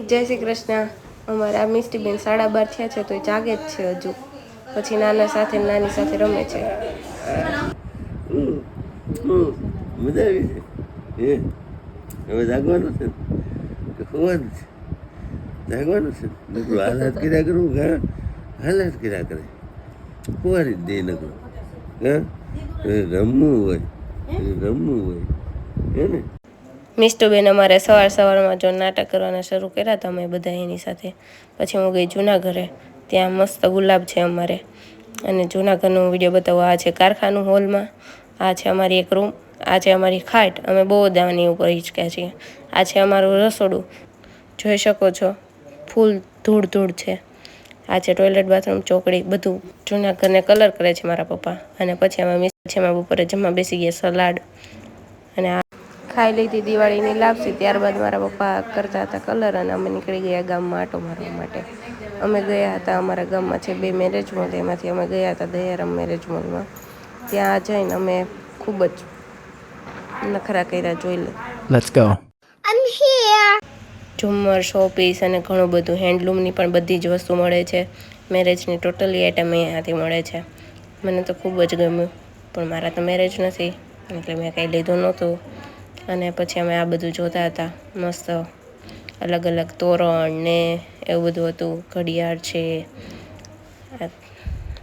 જય શ્રી કૃષ્ણ. અમારે આ મિષ્ટીબેન 12:30 થયા છે તો એ જાગે જ છે હજુ. પછી નાના સાથે નાની સાથે રમે છે. મજા આવી છે. હવે જાગવાનું છે કે ખોવાનું છે? જાગવાનું છે. નકરું હાલાત કર્યા કરું ઘા હાલાત કર્યા કરે ખોવાની જ દે નકરું હા રમવું હોય હે ને. મિષ્ટુબેન અમારે સવારમાં જો નાટક કરવાના શરૂ કર્યા હતા અમે બધા એની સાથે. પછી હું ગઈ જૂના ઘરે. ત્યાં મસ્ત ગુલાબ છે અમારે. અને જૂના ઘરનો વિડીયો બતાવો. આ છે કારખાનું હોલમાં. આ છે અમારી એક રૂમ. આ છે અમારી ખાટ. અમે બહુ દાવાની ઉપર હિંચક્યા છીએ. આ છે અમારું રસોડું. જોઈ શકો છો ફૂલ ધૂળ છે. આ છે ટોયલેટ બાથરૂમ ચોકડી બધું. જૂના ઘરને કલર કરે છે મારા પપ્પા. અને પછી અમે મિષ્ટીમાં બપોરે જમવા બેસી ગયા સલાડ. અને આ ખાઈ લીધી દિવાળીની લાપસી. ત્યારબાદ મારા પપ્પા કરતા હતા કલર અને અમે નીકળી ગયા ગામમાં આટો મારવા માટે. અમે ગયા હતા અમારા ગામમાં છે 2 મેરેજ મોલ. એમાંથી અમે ગયા હતા દયારામ મેરેજ મોલમાં. ત્યાં જઈને અમે ખૂબ જ નખરા કર્યા. જોઈ લે. Let's go. ઝુમ્મર શોપીસ અને ઘણું બધું હેન્ડલૂમની પણ બધી જ વસ્તુ મળે છે. મેરેજની ટોટલી આઈટમ અહીંયાથી મળે છે. મને તો ખૂબ જ ગમ્યું પણ મારા તો મેરેજ નથી એટલે મેં કંઈ લીધું નહોતું. અને પછી અમે આ બધું જોતા હતા. મસ્ત અલગ અલગ તોરણ ને એવું બધું હતું. ઘડિયાળ છે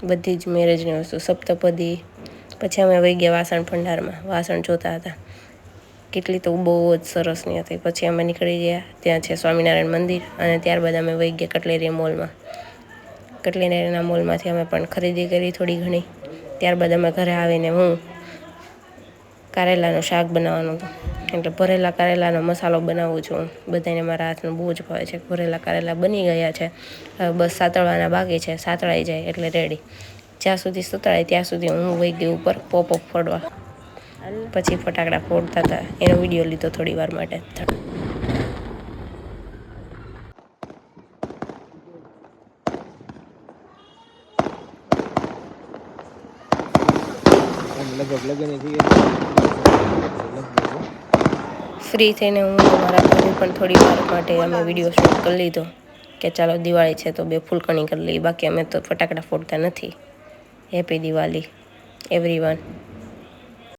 બધી જ મેરેજની વસ્તુ સપ્તપદી. પછી અમે વહી ગયા વાસણ ભંડારમાં. વાસણ જોતા હતા. કેટલી તો બહુ જ સરસની હતી. પછી અમે નીકળી ગયા. ત્યાં છે સ્વામિનારાયણ મંદિર. અને ત્યારબાદ અમે વહી ગયા કટલેરી મોલમાં. કટલેરીના મોલમાંથી અમે પણ ખરીદી કરી થોડી ઘણી. ત્યારબાદ અમે ઘરે આવીને હું કારેલાનું શાક બનાવવાનું હતું એટલે ભરેલા કારેલાનો મસાલો બનાવું છું. બધાને મારા હાથનું બહુ જ ભાવે છે. ભરેલા કારેલા બની ગયા છે. હવે બસ સાતળવાના બાકી છે. સાતળાઈ જાય એટલે રેડી. જ્યાં સુધી સતળાય ત્યાં સુધી હું વહી ગઈ ઉપર પોપઅપ ફોડવા. પછી ફટાકડા ફોડતા હતા એનો વિડીયો લીધો થોડી વાર માટે. ફ્રી થઈને હું મારા ભાભી પણ થોડી વાર માટે અમે વિડીયો શૂટ કરી લીધો કે ચાલો દિવાળી છે તો 2 ફૂલકણી કરી લઈએ. બાકી અમે તો ફટાકડા ફોડતા નથી. Happy Diwali everyone.